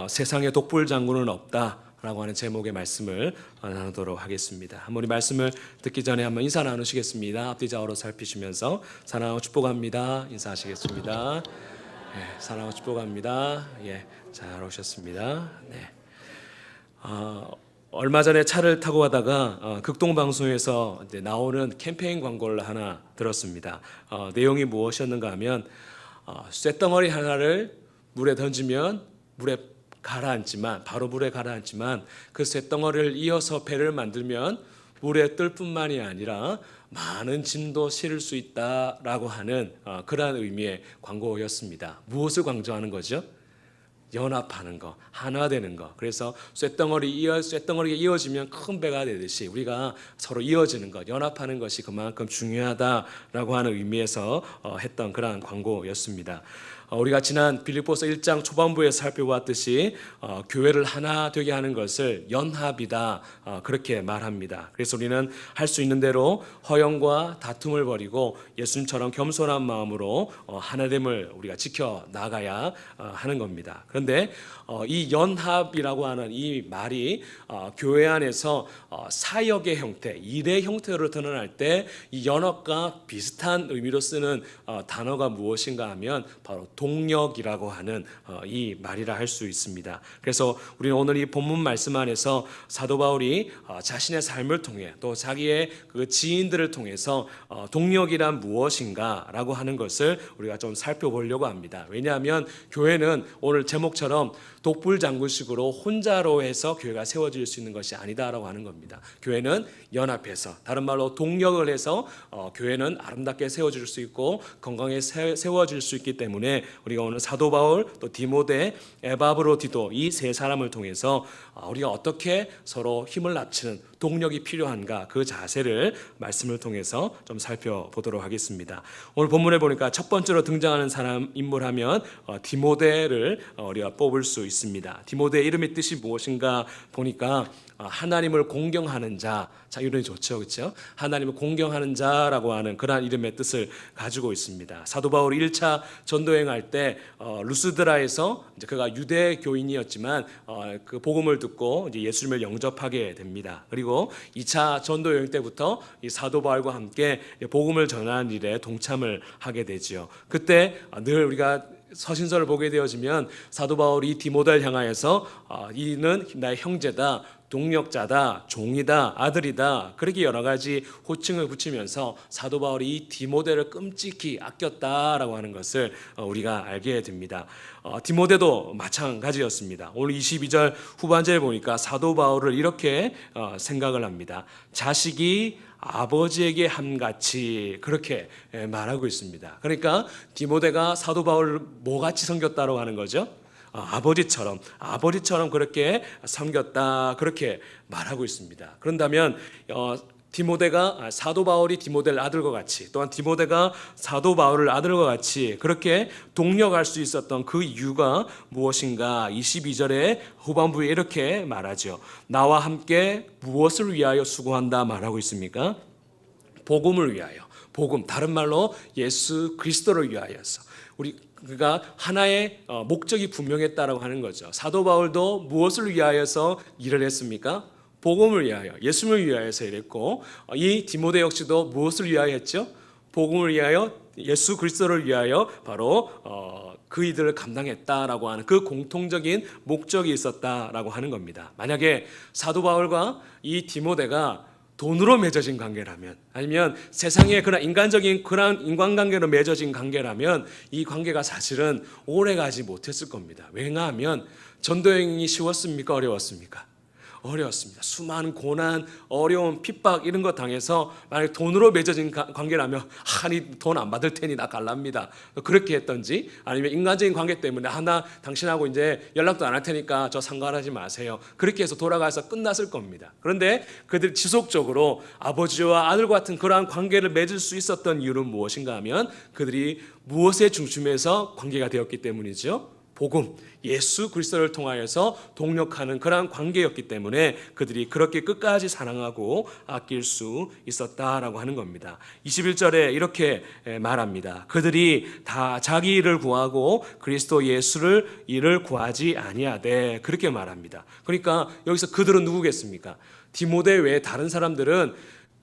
세상에 독불 장군은 없다라고 하는 제목의 말씀을 나누도록 하겠습니다. 한번 우리 말씀을 듣기 전에 한번 인사 나누시겠습니다. 앞뒤 좌우로 살피시면서 사랑하고 축복합니다. 인사하시겠습니다. 사랑하고 축복합니다. 잘 오셨습니다. 얼마 전에 차를 타고 가다가 극동방송에서 이제 나오는 캠페인 광고를 하나 들었습니다. 내용이 무엇이었는가 하면 쇳덩어리 하나를 물에 던지면 바로 물에 가라앉지만 그 쇳덩어리를 이어서 배를 만들면 물에 뜰 뿐만이 아니라 많은 짐도 실을 수 있다라고 하는 그러한 의미의 광고였습니다. 무엇을 강조하는 거죠? 연합하는 거, 하나되는 거. 그래서 쇳덩어리가 이어지면 큰 배가 되듯이 우리가 서로 이어지는 것, 연합하는 것이 그만큼 중요하다라고 하는 의미에서 했던 그러한 광고였습니다. 우리가 지난 빌립보서 1장 초반부에 살펴보았듯이 교회를 하나 되게 하는 것을 연합이다, 그렇게 말합니다. 그래서 우리는 할 수 있는 대로 허영과 다툼을 버리고 예수님처럼 겸손한 마음으로 하나됨을 우리가 지켜 나가야 하는 겁니다. 그런데 이 연합이라고 하는 이 말이 교회 안에서 사역의 형태, 일의 형태로 드러날 때 이 연합과 비슷한 의미로 쓰는 단어가 무엇인가 하면 바로 동력이라고 하는 이 말이라 할 수 있습니다. 그래서 우리는 오늘 이 본문 말씀 안에서 사도 바울이 자신의 삶을 통해 또 자기의 그 지인들을 통해서 동력이란 무엇인가라고 하는 것을 우리가 좀 살펴보려고 합니다. 왜냐하면 교회는 오늘 제목처럼 독불 장군식으로 혼자로 해서 교회가 세워질 수 있는 것이 아니다라고 하는 겁니다. 교회는 연합해서, 다른 말로 동력을 해서 교회는 아름답게 세워질 수 있고 건강하게 세워질 수 있기 때문에 우리가 오늘 사도 바울, 또 디모데, 에바브로디도 이 세 사람을 통해서 우리가 어떻게 서로 힘을 합치는 동력이 필요한가, 그 자세를 말씀을 통해서 좀 살펴보도록 하겠습니다. 오늘 본문에 보니까 첫 번째로 등장하는 사람 인물하면 디모데를 우리가 뽑을 수 있습니다. 디모데의 이름의 뜻이 무엇인가 보니까 하나님을 공경하는 자, 이름이 좋죠, 그렇죠? 하나님을 공경하는 자라고 하는 그러한 이름의 뜻을 가지고 있습니다. 사도 바울이 1차 전도여행할 때 루스드라에서 이제 그가 유대 교인이었지만 그 복음을 듣고 이제 예수님을 영접하게 됩니다. 그리고 2차 전도여행 때부터 이 사도 바울과 함께 복음을 전하는 일에 동참을 하게 되지요. 그때 늘 우리가 서신서를 보게 되어지면 사도 바울이 디모데를 향하여서 이는 나의 형제다, 동력자다, 종이다, 아들이다, 그렇게 여러 가지 호칭을 붙이면서 사도 바울이 이 디모데를 끔찍히 아꼈다라고 하는 것을 우리가 알게 됩니다. 디모데도 마찬가지였습니다. 오늘 22절 후반절에 보니까 사도 바울을 이렇게 생각을 합니다. 자식이 아버지에게 함같이, 그렇게 말하고 있습니다. 그러니까 디모데가 사도 바울을 뭐같이 섬겼다고 하는 거죠? 아버지처럼 그렇게 섬겼다, 그렇게 말하고 있습니다. 그런다면 디모데가 사도 바울이 디모데를 아들과 같이, 또한 디모데가 사도 바울을 아들과 같이 그렇게 동력할 수 있었던 그 이유가 무엇인가? 22절의 후반부에 이렇게 말하죠. 나와 함께 무엇을 위하여 수고한다 말하고 있습니까? 복음을 위하여. 복음, 다른 말로 예수 그리스도를 위하여서. 그가 하나의 목적이 분명했다라고 하는 거죠. 사도 바울도 무엇을 위하여서 일을 했습니까? 복음을 위하여, 예수님을 위하여서 일했고, 이 디모데 역시도 무엇을 위하여 했죠? 복음을 위하여, 예수 그리스도를 위하여 바로 그 일들을 감당했다라고 하는 그 공통적인 목적이 있었다라고 하는 겁니다. 만약에 사도 바울과 이 디모데가 돈으로 맺어진 관계라면, 아니면 세상의 그런 인간적인 그런 인간관계로 맺어진 관계라면 이 관계가 사실은 오래가지 못했을 겁니다. 왜냐하면 전도여행이 쉬웠습니까? 어려웠습니까? 어려웠습니다. 수많은 고난, 어려움, 핍박 이런 거 당해서 만약 돈으로 맺어진 관계라면 아니 돈 안 받을 테니 나 갈랍니다, 그렇게 했던지, 아니면 인간적인 관계 때문에 나 당신하고 이제 연락도 안 할 테니까 저 상관하지 마세요, 그렇게 해서 돌아가서 끝났을 겁니다. 그런데 그들이 지속적으로 아버지와 아들과 같은 그러한 관계를 맺을 수 있었던 이유는 무엇인가 하면 그들이 무엇의 중심에서 관계가 되었기 때문이죠? 복음, 예수 그리스도를 통하여서 동력하는 그러한 관계였기 때문에 그들이 그렇게 끝까지 사랑하고 아낄 수 있었다라고 하는 겁니다. 21절에 이렇게 말합니다. 그들이 다 자기 일을 구하고 그리스도 예수를 일을 구하지 아니하되, 그렇게 말합니다. 그러니까 여기서 그들은 누구겠습니까? 디모데 외에 다른 사람들은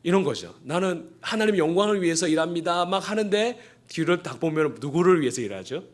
이런 거죠. 나는 하나님의 영광을 위해서 일합니다 막 하는데 뒤를 딱 보면 누구를 위해서 일하죠?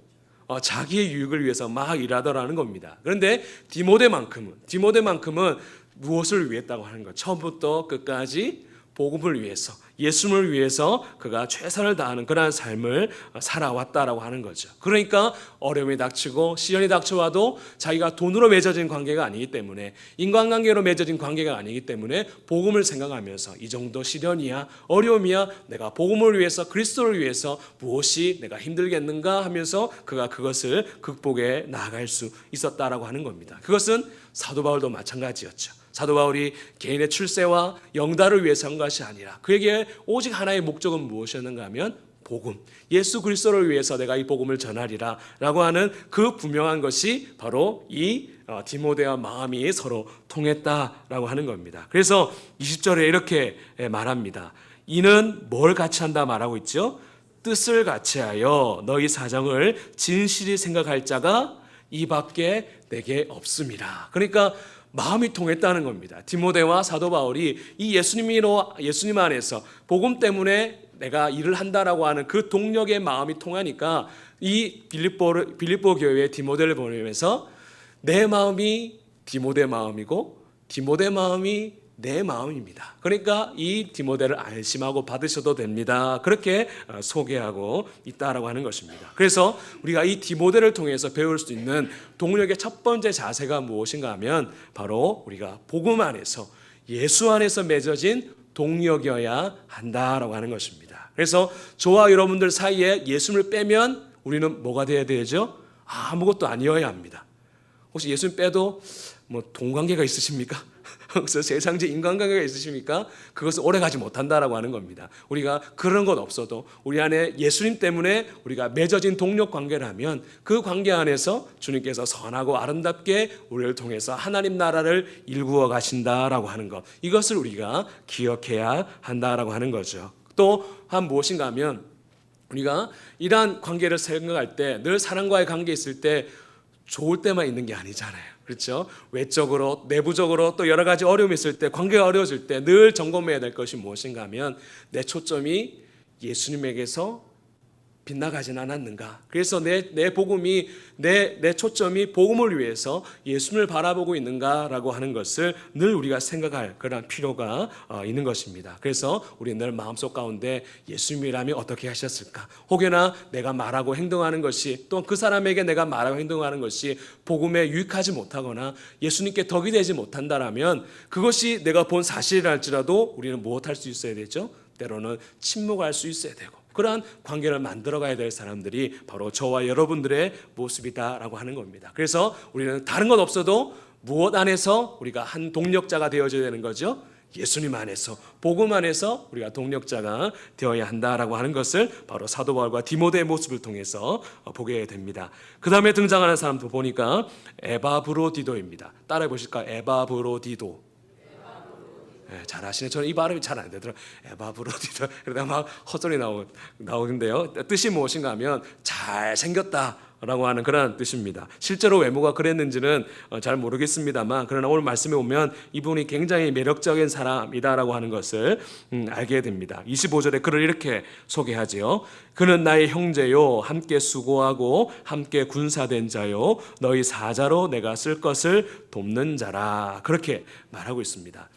자기의 유익을 위해서 막 일하더라는 겁니다. 그런데 디모데만큼은 무엇을 위했다고 하는 것? 처음부터 끝까지 복음을 위해서, 예수님을 위해서 그가 최선을 다하는 그러한 삶을 살아왔다라고 하는 거죠. 그러니까 어려움이 닥치고 시련이 닥쳐와도 자기가 돈으로 맺어진 관계가 아니기 때문에, 인간관계로 맺어진 관계가 아니기 때문에 복음을 생각하면서 이 정도 시련이야, 어려움이야, 내가 복음을 위해서, 그리스도를 위해서 무엇이 내가 힘들겠는가 하면서 그가 그것을 극복해 나아갈 수 있었다라고 하는 겁니다. 그것은 사도 바울도 마찬가지였죠. 사도 바울이 개인의 출세와 영달을 위해서 한 것이 아니라 그에게 오직 하나의 목적은 무엇이었는가 하면 복음, 예수 그리스도를 위해서 내가 이 복음을 전하리라 라고 하는 그 분명한 것이 바로 이 디모데와 마음이 서로 통했다라고 하는 겁니다. 그래서 20절에 이렇게 말합니다. 이는 뭘 같이 한다 말하고 있죠? 뜻을 같이하여 너희 사정을 진실히 생각할 자가 이 밖에 내게 없음이라. 그러니까 마음이 통했다는 겁니다. 디모데와 사도 바울이 이 예수님 안에서 복음 때문에 내가 일을 한다라고 하는 그 동력의 마음이 통하니까 이 빌립보 교회에 디모데를 보내면서 내 마음이 디모데 마음이고 디모데 마음이 내 마음입니다. 그러니까 이 디모데를 안심하고 받으셔도 됩니다. 그렇게 소개하고 있다라고 하는 것입니다. 그래서 우리가 이 디모데를 통해서 배울 수 있는 동력의 첫 번째 자세가 무엇인가 하면 바로 우리가 복음 안에서, 예수 안에서 맺어진 동력이어야 한다라고 하는 것입니다. 그래서 저와 여러분들 사이에 예수님을 빼면 우리는 뭐가 되어야 되죠? 아무것도 아니어야 합니다. 혹시 예수님 빼도 동관계가 있으십니까? 그래서 세상적 인간관계가 있으십니까? 그것은 오래가지 못한다라고 하는 겁니다. 우리가 그런 것 없어도 우리 안에 예수님 때문에 우리가 맺어진 동력 관계라면 그 관계 안에서 주님께서 선하고 아름답게 우리를 통해서 하나님 나라를 일구어 가신다라고 하는 것, 이것을 우리가 기억해야 한다라고 하는 거죠. 또 한 무엇인가 하면 우리가 이러한 관계를 생각할 때 늘 사람과의 관계에 있을 때 좋을 때만 있는 게 아니잖아요. 그렇죠? 외적으로, 내부적으로 또 여러 가지 어려움이 있을 때, 관계가 어려워질 때 늘 점검해야 될 것이 무엇인가 하면 내 초점이 예수님에게서 빗나가진 않았는가. 그래서 내 복음이, 내 초점이 복음을 위해서 예수님을 바라보고 있는가라고 하는 것을 늘 우리가 생각할 그런 필요가 있는 것입니다. 그래서 우리 늘 마음속 가운데 예수님이라면 어떻게 하셨을까? 혹여나 내가 말하고 행동하는 것이, 또 그 사람에게 내가 말하고 행동하는 것이 복음에 유익하지 못하거나 예수님께 덕이 되지 못한다라면 그것이 내가 본 사실이랄지라도 우리는 무엇할 수 있어야 되죠? 때로는 침묵할 수 있어야 되고, 그러한 관계를 만들어가야 될 사람들이 바로 저와 여러분들의 모습이다라고 하는 겁니다. 그래서 우리는 다른 것 없어도 무엇 안에서 우리가 한 동력자가 되어져야 되는 거죠? 예수님 안에서, 복음 안에서 우리가 동력자가 되어야 한다라고 하는 것을 바로 사도 바울과 디모데의 모습을 통해서 보게 됩니다. 그 다음에 등장하는 사람도 보니까 에바브로디도입니다. 따라해 보실까요? 에바브로디도. 잘하시네. 저는 이 발음이 잘 안 되더라고요. 에바브로디도. 그러다 막 헛소리 나오는데요. 뜻이 무엇인가 하면 잘생겼다라고 하는 그런 뜻입니다. 실제로 외모가 그랬는지는 잘 모르겠습니다만, 그러나 오늘 말씀에 보면 이분이 굉장히 매력적인 사람이다라고 하는 것을 알게 됩니다. 25절에 그를 이렇게 소개하지요. 그는 나의 형제요, 함께 수고하고 함께 군사된 자요, 너희 사자로 내가 쓸 것을 돕는 자라. 그렇게 말하고 있습니다.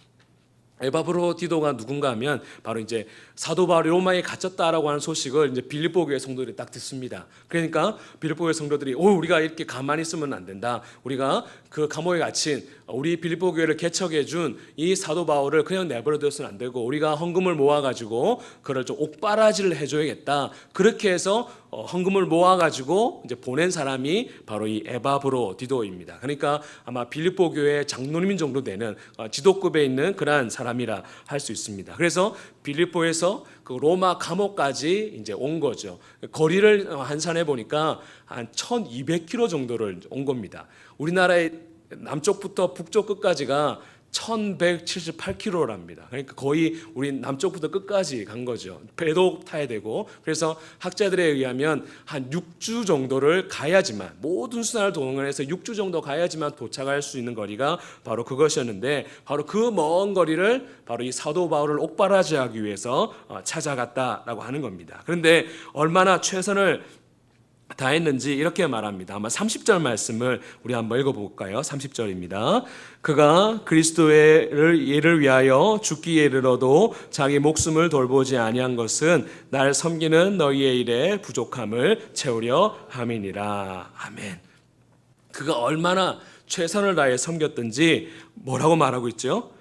에바브로디도가 누군가 하면 바로 이제 사도 바울이 로마에 갇혔다라고 하는 소식을 이제 빌립보 교회 성도들이 딱 듣습니다. 그러니까 빌립보 교회 성도들이 우리가 이렇게 가만히 있으면 안 된다. 우리가 그 감옥에 갇힌 우리 빌립보 교회를 개척해 준 이 사도 바울을 그냥 내버려둬서는 안 되고 우리가 헌금을 모아 가지고 그를 좀 옥바라지를 해줘야겠다. 그렇게 해서 헌금을 모아가지고 이제 보낸 사람이 바로 이 에바브로디도입니다. 그러니까 아마 빌립보 교회 장로님 정도 되는 지도급에 있는 그러한 사람이라 할 수 있습니다. 그래서 빌립보에서 그 로마 감옥까지 이제 온 거죠. 거리를 환산해 보니까 한 1,200km 정도를 온 겁니다. 우리나라의 남쪽부터 북쪽 끝까지가 1178km랍니다. 그러니까 거의 우리 남쪽부터 끝까지 간 거죠. 배도 타야 되고. 그래서 학자들에 의하면 한 6주 정도를 가야지만, 모든 수단을 동원해서 6주 정도 가야지만 도착할 수 있는 거리가 바로 그것이었는데, 바로 그 먼 거리를 바로 이 사도 바울을 옥바라지하기 위해서 찾아갔다라고 하는 겁니다. 그런데 얼마나 최선을 다했는지 이렇게 말합니다. 아마 30절 말씀을 우리 한번 읽어볼까요? 30절입니다. 그가 그리스도의 일을 위하여 죽기에 이르러도 자기 목숨을 돌보지 아니한 것은 날 섬기는 너희의 일에 부족함을 채우려 함이니라. 아멘. 그가 얼마나 최선을 다해 섬겼든지 뭐라고 말하고 있죠?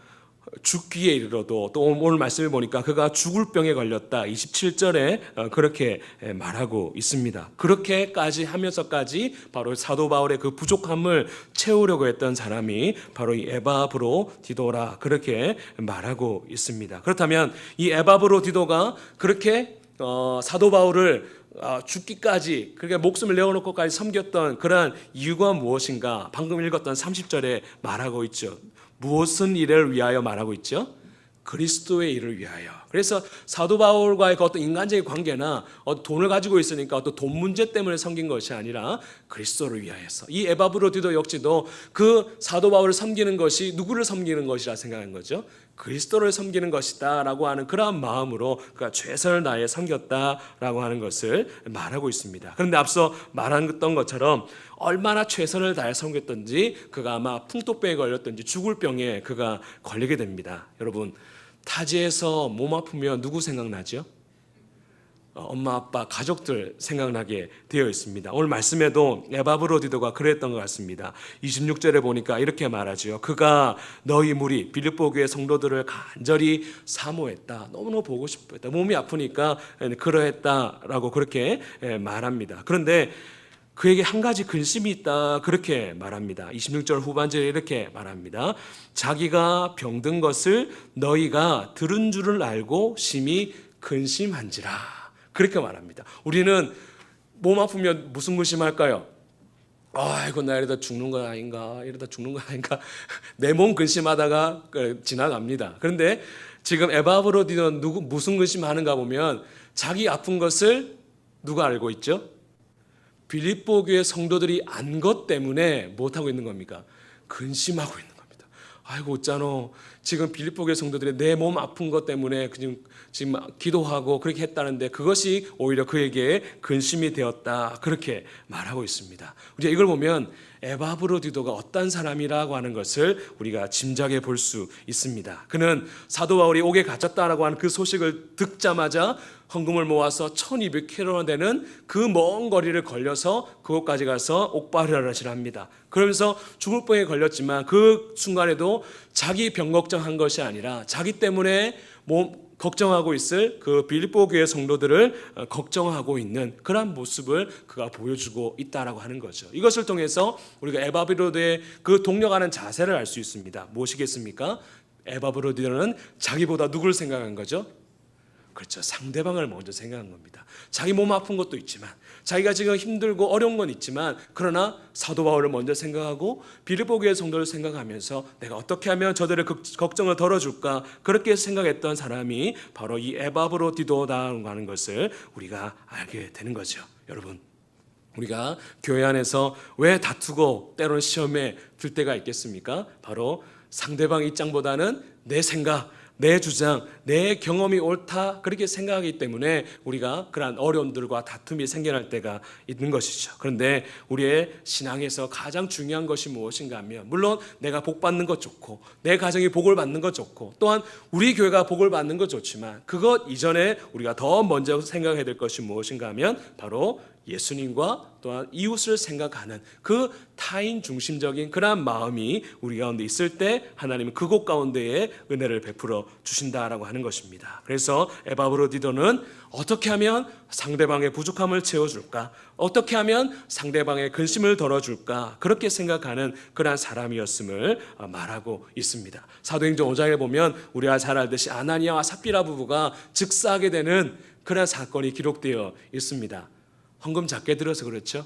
죽기에 이르러도, 또 오늘 말씀을 보니까 그가 죽을 병에 걸렸다 27절에 그렇게 말하고 있습니다. 그렇게까지 하면서까지 바로 사도 바울의 그 부족함을 채우려고 했던 사람이 바로 이 에바브로디도라 그렇게 말하고 있습니다. 그렇다면 이 에바브로디도가 그렇게 사도 바울을 죽기까지, 그러니까 목숨을 내어놓고까지 섬겼던 그러한 이유가 무엇인가? 방금 읽었던 30절에 말하고 있죠. 무엇은 일을 위하여 말하고 있죠? 그리스도의 일을 위하여. 그래서 사도 바울과의 그 어떤 인간적인 관계나 돈을 가지고 있으니까 어떤 돈 문제 때문에 섬긴 것이 아니라 그리스도를 위하여서. 이 에바브로디도 역시도 그 사도 바울을 섬기는 것이 누구를 섬기는 것이라 생각한 거죠? 그리스도를 섬기는 것이다 라고 하는 그러한 마음으로 그가 최선을 다해 섬겼다라고 하는 것을 말하고 있습니다. 그런데 앞서 말했던 것처럼 얼마나 최선을 다해 섬겼던지 그가 아마 풍토병에 걸렸던지 죽을 병에 그가 걸리게 됩니다. 여러분, 타지에서 몸 아프면 누구 생각나죠? 엄마, 아빠, 가족들 생각나게 되어 있습니다. 오늘 말씀에도 에바브로디도가 그랬던 것 같습니다. 26절에 보니까 이렇게 말하죠. 그가 너희 무리 빌립보 교회 성도들을 간절히 사모했다. 너무너무 보고 싶었다. 몸이 아프니까 그러했다라고 그렇게 말합니다. 그런데 그에게 한 가지 근심이 있다 그렇게 말합니다. 26절 후반절에 이렇게 말합니다. 자기가 병든 것을 너희가 들은 줄을 알고 심히 근심한지라 그렇게 말합니다. 우리는 몸 아프면 무슨 근심할까요? 아이고, 나 이러다 죽는 거 아닌가, 이러다 죽는 거 아닌가. 내 몸 근심하다가 지나갑니다. 그런데 지금 에바브로디는 무슨 근심하는가 보면 자기 아픈 것을 누가 알고 있죠? 빌립보 교회 성도들이 안 것 때문에 못하고 있는 겁니까? 근심하고 있는 겁니다. 아이고, 어쩌노. 지금 빌립보 교회 성도들이 내 몸 아픈 것 때문에 지금 기도하고 그렇게 했다는데 그것이 오히려 그에게 근심이 되었다 그렇게 말하고 있습니다. 우리가 이걸 보면 에바브로디도가 어떤 사람이라고 하는 것을 우리가 짐작해 볼 수 있습니다. 그는 사도 바울이 옥에 갇혔다라고 하는 그 소식을 듣자마자 헌금을 모아서 1200km 되는 그 먼 거리를 걸려서 그곳까지 가서 옥바라를 합니다. 그러면서 죽을 병에 걸렸지만 그 순간에도 자기 병 걱정한 것이 아니라 자기 때문에 걱정하고 있을 그 빌립보 교회 성도들을 걱정하고 있는 그런 모습을 그가 보여주고 있다라고 하는 거죠. 이것을 통해서 우리가 에바브로디도의 그 동력하는 자세를 알 수 있습니다. 무엇이겠습니까? 에바브로디도는 자기보다 누구를 생각한 거죠? 그렇죠. 상대방을 먼저 생각한 겁니다. 자기 몸 아픈 것도 있지만, 자기가 지금 힘들고 어려운 건 있지만, 그러나 사도 바울을 먼저 생각하고 빌립보 교회 성도를 생각하면서 내가 어떻게 하면 저들의 걱정을 덜어줄까, 그렇게 생각했던 사람이 바로 이 에바브로디도다라고 하는 것을 우리가 알게 되는 거죠. 여러분, 우리가 교회 안에서 왜 다투고 때로는 시험에 들 때가 있겠습니까? 바로 상대방 입장보다는 내 생각, 내 주장, 내 경험이 옳다 그렇게 생각하기 때문에 우리가 그러한 어려움들과 다툼이 생겨날 때가 있는 것이죠. 그런데 우리의 신앙에서 가장 중요한 것이 무엇인가 하면, 물론 내가 복 받는 것 좋고 내 가정이 복을 받는 것 좋고 또한 우리 교회가 복을 받는 것 좋지만, 그것 이전에 우리가 더 먼저 생각해야 될 것이 무엇인가 하면 바로 예수님과 또한 이웃을 생각하는 그 타인 중심적인 그러한 마음이 우리 가운데 있을 때 하나님은 그곳 가운데에 은혜를 베풀어 주신다라고 하는 것입니다. 그래서 에바브로디도는 어떻게 하면 상대방의 부족함을 채워줄까? 어떻게 하면 상대방의 근심을 덜어줄까? 그렇게 생각하는 그러한 사람이었음을 말하고 있습니다. 사도행전 5장에 보면 우리가 잘 알듯이 아나니아와 삽비라 부부가 즉사하게 되는 그러한 사건이 기록되어 있습니다. 헌금 작게 들어서 그렇죠?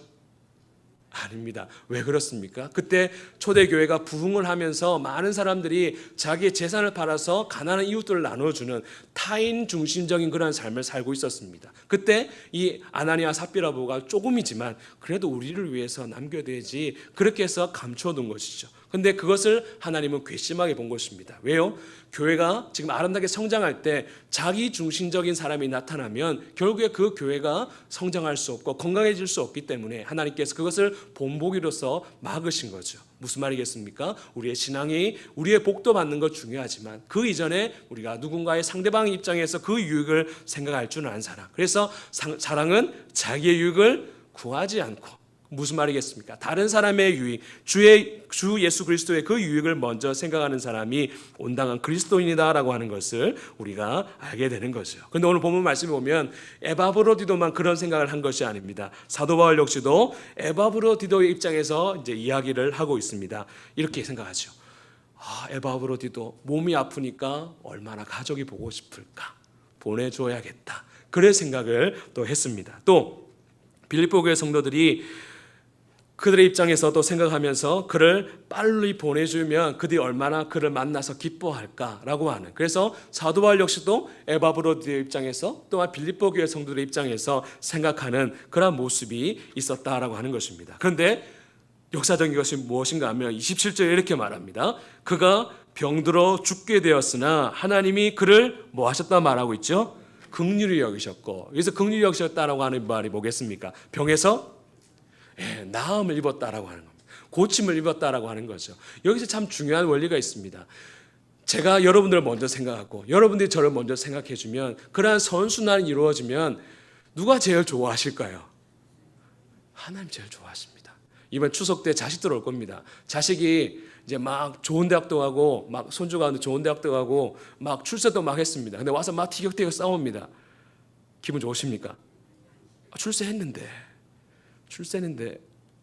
아닙니다. 왜 그렇습니까? 그때 초대교회가 부흥을 하면서 많은 사람들이 자기의 재산을 팔아서 가난한 이웃들을 나눠주는 타인 중심적인 그런 삶을 살고 있었습니다. 그때 이 아나니아 삽비라 부부가 조금이지만 그래도 우리를 위해서 남겨야지 그렇게 해서 감춰둔 것이죠. 근데 그것을 하나님은 괘씸하게 본 것입니다. 왜요? 교회가 지금 아름답게 성장할 때 자기 중심적인 사람이 나타나면 결국에 그 교회가 성장할 수 없고 건강해질 수 없기 때문에 하나님께서 그것을 본보기로서 막으신 거죠. 무슨 말이겠습니까? 우리의 신앙이 우리의 복도 받는 것 중요하지만 그 이전에 우리가 누군가의 상대방 입장에서 그 유익을 생각할 줄 아는 사람. 그래서 사랑은 자기의 유익을 구하지 않고 무슨 말이겠습니까? 다른 사람의 유익, 주 예수 그리스도의 그 유익을 먼저 생각하는 사람이 온당한 그리스도인이다라고 하는 것을 우리가 알게 되는 거죠. 그런데 오늘 본문 말씀에 보면 에바브로디도만 그런 생각을 한 것이 아닙니다. 사도 바울 역시도 에바브로디도의 입장에서 이제 이야기를 하고 있습니다. 이렇게 생각하죠. 에바브로디도 몸이 아프니까 얼마나 가족이 보고 싶을까? 보내줘야겠다. 그런 생각을 또 했습니다. 또 빌립보 교회 성도들이 그들의 입장에서도 생각하면서 그를 빨리 보내주면 그들이 얼마나 그를 만나서 기뻐할까라고 하는, 그래서 사도 바울 역시도 에바브로디의 입장에서 또한 빌립보 교회 성도들의 입장에서 생각하는 그런 모습이 있었다라고 하는 것입니다. 그런데 역사적인 것이 무엇인가 하면 27절에 이렇게 말합니다. 그가 병들어 죽게 되었으나 하나님이 그를 뭐 하셨다 말하고 있죠? 긍휼히 여기셨고, 여기서 긍휼히 여기셨다라고 하는 말이 뭐겠습니까? 병에서 나음을 입었다라고 하는 겁니다. 고침을 입었다라고 하는 거죠. 여기서 참 중요한 원리가 있습니다. 제가 여러분들을 먼저 생각하고 여러분들이 저를 먼저 생각해 주면 그러한 선순환이 이루어지면 누가 제일 좋아하실까요? 하나님 제일 좋아하십니다. 이번 추석 때 자식들 올 겁니다. 자식이 이제 막 좋은 대학도 가고 막 손주가 좋은 대학도 가고 막 출세도 막 했습니다. 근데 와서 막 티격태격 싸웁니다. 기분 좋으십니까? 출세했는데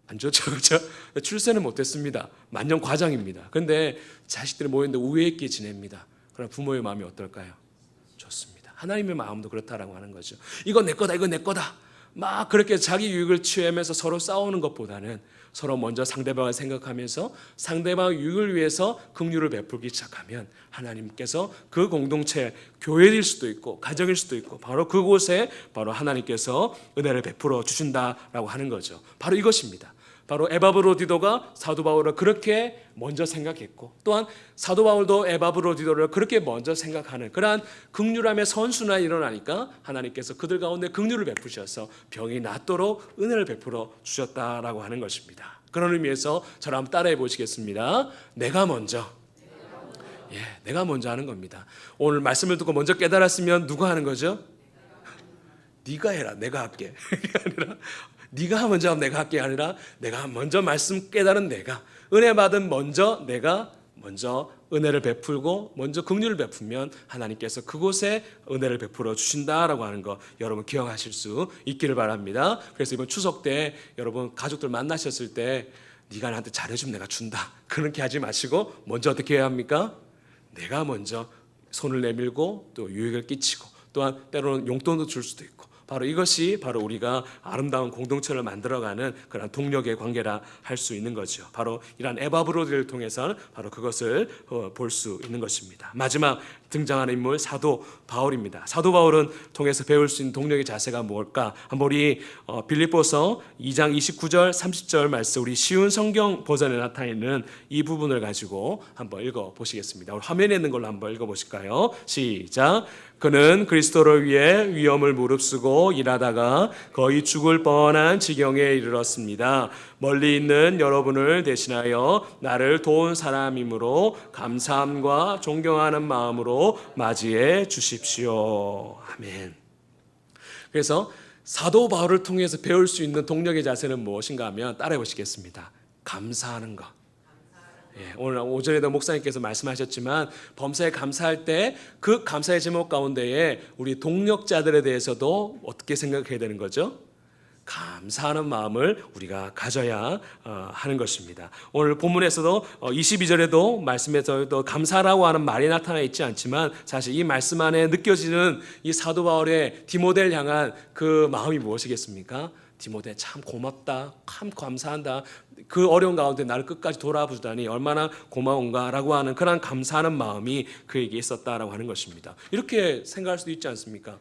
안 좋죠, 그렇죠? 출세는 못했습니다. 만년 과장입니다. 그런데 자식들이 모였는데 우애 있게 지냅니다. 그럼 부모의 마음이 어떨까요? 좋습니다. 하나님의 마음도 그렇다라고 하는 거죠. 이거 내 거다, 이거 내 거다. 막 그렇게 자기 유익을 취하면서 서로 싸우는 것보다는 서로 먼저 상대방을 생각하면서 상대방의 유익을 위해서 긍휼을 베풀기 시작하면 하나님께서 그 공동체, 교회일 수도 있고 가정일 수도 있고 바로 그곳에 바로 하나님께서 은혜를 베풀어 주신다라고 하는 거죠. 바로 이것입니다. 바로 에바브로디도가 사도 바울을 그렇게 먼저 생각했고 또한 사도 바울도 에바브로디도를 그렇게 먼저 생각하는 그러한 긍휼함의 선순환이 일어나니까 하나님께서 그들 가운데 긍휼을 베푸셔서 병이 낫도록 은혜를 베풀어 주셨다라고 하는 것입니다. 그런 의미에서 저를 한번 따라해 보시겠습니다. 내가 먼저 하는 겁니다. 오늘 말씀을 듣고 먼저 깨달았으면 누가 하는 거죠? 네가 해라, 내가 할게. 아니라 네가 먼저 하면 내가 할게 아니라 내가 먼저 말씀 깨달은 내가 은혜 받은 내가 먼저 은혜를 베풀고 먼저 긍휼을 베풀면 하나님께서 그곳에 은혜를 베풀어 주신다라고 하는 거 여러분 기억하실 수 있기를 바랍니다. 그래서 이번 추석 때 여러분 가족들 만나셨을 때 네가 나한테 잘해주면 내가 준다 그렇게 하지 마시고 먼저 어떻게 해야 합니까? 내가 먼저 손을 내밀고 또 유익을 끼치고 또한 때로는 용돈도 줄 수도 있고 바로 이것이 바로 우리가 아름다운 공동체를 만들어가는 그런 동력의 관계라 할 수 있는 거죠. 바로 이러한 에바브로디를 통해서는 바로 그것을 볼 수 있는 것입니다. 마지막 등장하는 인물 사도 바울입니다. 사도 바울은 통해서 배울 수 있는 동력의 자세가 뭘까? 한번 우리 빌립보서 2장 29절 30절 말씀 우리 쉬운 성경 버전에 나타나 있는 이 부분을 가지고 한번 읽어보시겠습니다. 우리 화면에 있는 걸로 한번 읽어보실까요? 시작. 그는 그리스도를 위해 위험을 무릅쓰고 일하다가 거의 죽을 뻔한 지경에 이르렀습니다. 멀리 있는 여러분을 대신하여 나를 도운 사람이므로 감사함과 존경하는 마음으로 맞이해 주십시오. 아멘. 그래서 사도 바울을 통해서 배울 수 있는 동력의 자세는 무엇인가 하면 따라해 보시겠습니다. 감사하는 것. 오늘 오전에도 목사님께서 말씀하셨지만 범사에 감사할 때 그 감사의 제목 가운데에 우리 동력자들에 대해서도 어떻게 생각해야 되는 거죠? 감사하는 마음을 우리가 가져야 하는 것입니다. 오늘 본문에서도 22절에도 말씀에서도 감사라고 하는 말이 나타나 있지 않지만 사실 이 말씀 안에 느껴지는 이 사도 바울의 디모데를 향한 그 마음이 무엇이겠습니까? 디모데 참 고맙다, 참 감사한다. 그 어려운 가운데 나를 끝까지 돌아보다니 얼마나 고마운가라고 하는 그런 감사하는 마음이 그에게 있었다라고 하는 것입니다. 이렇게 생각할 수도 있지 않습니까?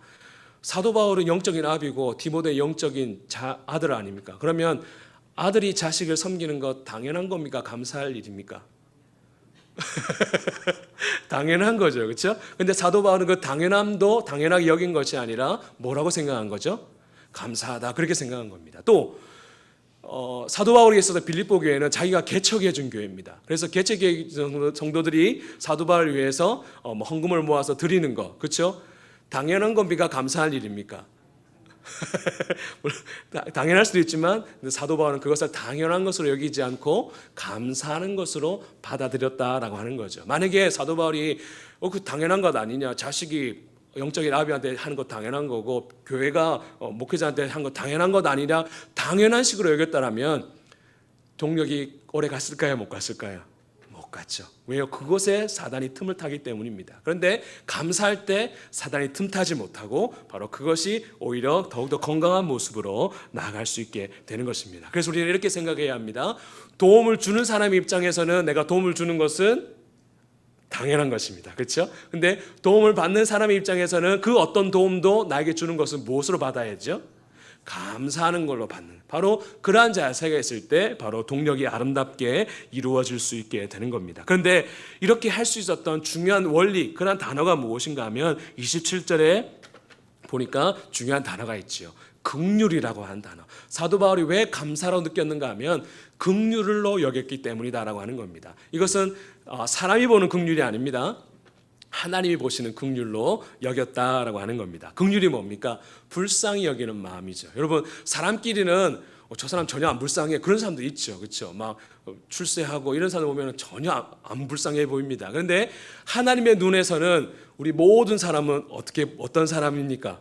사도 바울은 영적인 아비고 디모데 영적인 아들 아닙니까? 그러면 아들이 자식을 섬기는 것 당연한 겁니까? 감사할 일입니까? 당연한 거죠, 그렇죠? 근데 사도 바울은 그 당연함도 당연하게 여긴 것이 아니라 뭐라고 생각한 거죠? 감사하다, 그렇게 생각한 겁니다. 또 사도 바울에게 있어서 빌립보 교회는 자기가 개척해 준 교회입니다. 그래서 개척의 성도들이 사도 바울을 위해서 헌금을 모아서 드리는 거, 그렇죠? 당연한 겁니까? 감사할 일입니까? 당연할 수도 있지만 사도 바울은 그것을 당연한 것으로 여기지 않고 감사하는 것으로 받아들였다라고 하는 거죠. 만약에 사도 바울이 그 당연한 것 아니냐, 자식이 영적인 아비한테 하는 것 당연한 거고 교회가 목회자한테 한 것 당연한 것 아니라 당연한 식으로 여겼다라면 동력이 오래 갔을까요? 못 갔을까요? 못 갔죠. 왜요? 그곳에 사단이 틈을 타기 때문입니다. 그런데 감사할 때 사단이 틈타지 못하고 바로 그것이 오히려 더욱더 건강한 모습으로 나아갈 수 있게 되는 것입니다. 그래서 우리는 이렇게 생각해야 합니다. 도움을 주는 사람 입장에서는 내가 도움을 주는 것은 당연한 것입니다. 그렇죠? 근데 도움을 받는 사람의 입장에서는 그 어떤 도움도 나에게 주는 것은 무엇으로 받아야죠? 감사하는 걸로 받는, 바로 그러한 자세가 있을 때 바로 동력이 아름답게 이루어질 수 있게 되는 겁니다. 그런데 이렇게 할 수 있었던 중요한 원리, 그러한 단어가 무엇인가 하면 27절에 보니까 중요한 단어가 있지요. 긍휼이라고 하는 단어. 사도 바울이 왜 감사로 느꼈는가 하면 긍휼로 여겼기 때문이다라고 하는 겁니다. 이것은 사람이 보는 긍휼이 아닙니다. 하나님이 보시는 긍휼로 여겼다라고 하는 겁니다. 긍휼이 뭡니까? 불쌍히 여기는 마음이죠. 여러분, 사람끼리는 저 사람 전혀 안 불쌍해, 그런 사람도 있죠, 그렇죠? 막 출세하고 이런 사람 보면 전혀 안 불쌍해 보입니다. 그런데 하나님의 눈에서는 우리 모든 사람은 어떤 사람입니까?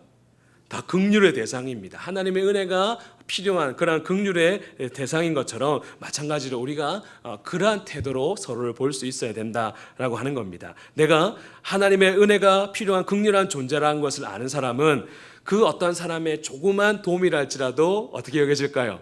다 긍휼의 대상입니다. 하나님의 은혜가 필요한 그러한 긍휼의 대상인 것처럼 마찬가지로 우리가 그러한 태도로 서로를 볼 수 있어야 된다라고 하는 겁니다. 내가 하나님의 은혜가 필요한 긍휼한 존재라는 것을 아는 사람은 그 어떤 사람의 조그만 도움이라 할지라도 어떻게 여겨질까요?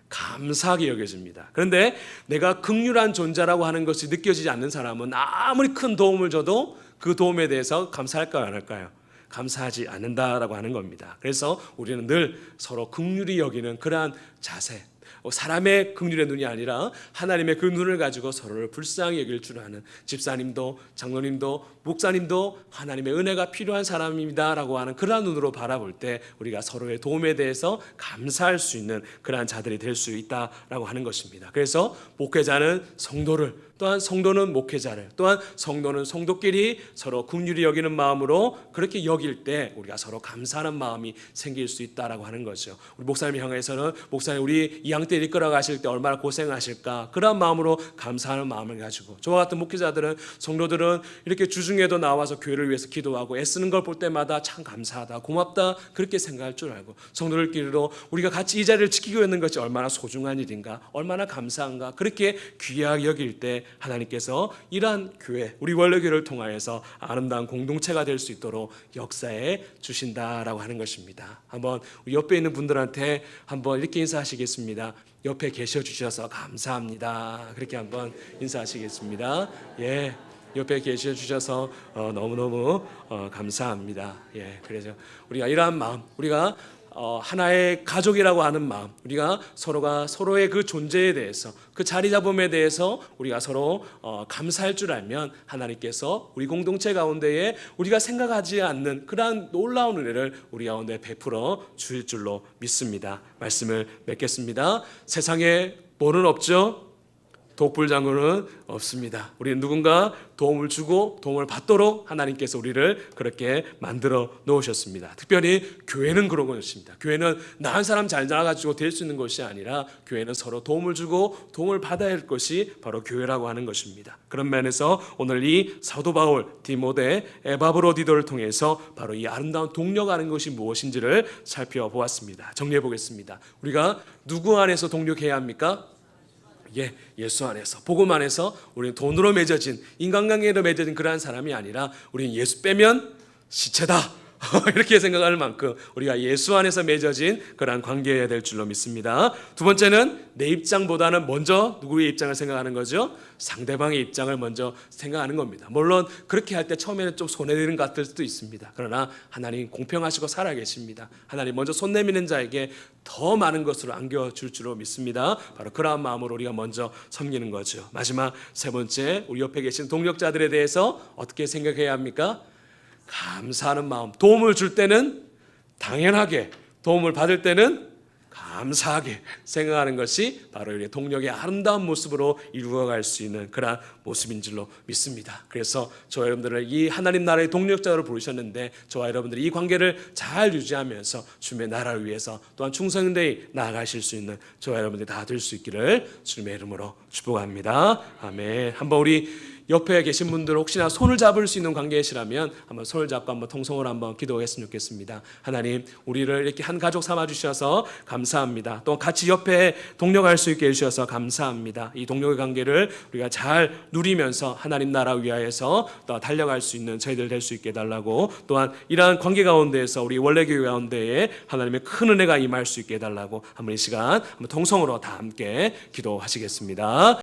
감사하게 여겨집니다. 그런데 내가 긍휼한 존재라고 하는 것이 느껴지지 않는 사람은 아무리 큰 도움을 줘도 그 도움에 대해서 감사할까요, 안 할까요? 감사하지 않는다라고 하는 겁니다. 그래서 우리는 늘 서로 긍휼히 여기는 그러한 자세, 사람의 긍휼의 눈이 아니라 하나님의 그 눈을 가지고 서로를 불쌍히 여길 줄 아는 집사님도 장로님도 목사님도 하나님의 은혜가 필요한 사람입니다라고 하는 그러한 눈으로 바라볼 때 우리가 서로의 도움에 대해서 감사할 수 있는 그러한 자들이 될 수 있다라고 하는 것입니다. 그래서 목회자는 성도를, 또한 성도는 목회자를, 또한 성도는 성도끼리 서로 긍휼히 여기는 마음으로 그렇게 여길 때 우리가 서로 감사하는 마음이 생길 수 있다라고 하는 거죠. 우리 목사님 향해서는 목사님 우리 이 양떼 이끌어 가실 때 얼마나 고생하실까, 그런 마음으로 감사하는 마음을 가지고, 저와 같은 목회자들은 성도들은 이렇게 주중에도 나와서 교회를 위해서 기도하고 애쓰는 걸 볼 때마다 참 감사하다, 고맙다, 그렇게 생각할 줄 알고 성도들끼리로 우리가 같이 이 자리를 지키고 있는 것이 얼마나 소중한 일인가, 얼마나 감사한가, 그렇게 귀하게 여길 때 하나님께서 이러한 교회, 우리 원로교회를 통하여서 아름다운 공동체가 될 수 있도록 역사해 주신다라고 하는 것입니다. 한번 우리 옆에 있는 분들한테 한번 이렇게 인사하시겠습니다. 옆에 계셔 주셔서 감사합니다. 그렇게 한번 인사하시겠습니다. 예, 옆에 계셔 주셔서 너무너무 감사합니다. 예, 그래서 우리가 이러한 마음, 우리가 하나의 가족이라고 하는 마음, 우리가 서로가 서로의 그 존재에 대해서, 그 자리 잡음에 대해서 우리가 서로 감사할 줄 알면 하나님께서 우리 공동체 가운데에 우리가 생각하지 않는 그러한 놀라운 은혜를 우리 가운데 베풀어 주실 줄로 믿습니다. 말씀을 맺겠습니다. 세상에 뭐는 없죠? 독불장군은 없습니다. 우리는 누군가 도움을 주고 도움을 받도록 하나님께서 우리를 그렇게 만들어 놓으셨습니다. 특별히 교회는 그런 것입니다. 교회는 나 한 사람 잘 나가지고 될 수 있는 것이 아니라 교회는 서로 도움을 주고 도움을 받아야 할 것이 바로 교회라고 하는 것입니다. 그런 면에서 오늘 이 사도 바울, 디모데, 에바브로디도를 통해서 바로 이 아름다운 동력하는 것이 무엇인지를 살펴보았습니다. 정리해 보겠습니다. 우리가 누구 안에서 동력해야 합니까? 예수 안에서, 복음 안에서. 우리는 돈으로 맺어진, 인간관계로 맺어진 그러한 사람이 아니라 우리는 예수 빼면 시체다 이렇게 생각할 만큼 우리가 예수 안에서 맺어진 그러한 관계여야 될 줄로 믿습니다. 두 번째는 내 입장보다는 먼저 누구의 입장을 생각하는 거죠? 상대방의 입장을 먼저 생각하는 겁니다. 물론 그렇게 할 때 처음에는 좀 손해되는 것 같을 수도 있습니다. 그러나 하나님 공평하시고 살아계십니다. 하나님 먼저 손 내미는 자에게 더 많은 것으로 안겨줄 줄로 믿습니다. 바로 그러한 마음으로 우리가 먼저 섬기는 거죠. 마지막 세 번째, 우리 옆에 계신 동력자들에 대해서 어떻게 생각해야 합니까? 감사하는 마음. 도움을 줄 때는 당연하게, 도움을 받을 때는 감사하게 생각하는 것이 바로 우리의 동력의 아름다운 모습으로 이루어갈 수 있는 그런 모습인 줄로 믿습니다. 그래서 저와 여러분들을 이 하나님 나라의 동력자로 부르셨는데 저와 여러분들이 이 관계를 잘 유지하면서 주님의 나라를 위해서 또한 충성되이 나아가실 수 있는 저와 여러분들이 다 될 수 있기를 주님의 이름으로 축복합니다. 아멘. 한번 우리 옆에 계신 분들 혹시나 손을 잡을 수 있는 관계이시라면 한번 손을 잡고 한번 통성으로 한번 기도했으면 좋겠습니다. 하나님, 우리를 이렇게 한 가족 삼아 주셔서 감사합니다. 또 같이 옆에 동력할 수 있게 해주셔서 감사합니다. 이 동력의 관계를 우리가 잘 누리면서 하나님 나라 위하여서 또 달려갈 수 있는 저희들 될 수 있게 해달라고, 또한 이러한 관계 가운데에서 우리 원래교회 가운데에 하나님의 큰 은혜가 임할 수 있게 해달라고 한번 이 시간 한번 통성으로 다 함께 기도하시겠습니다.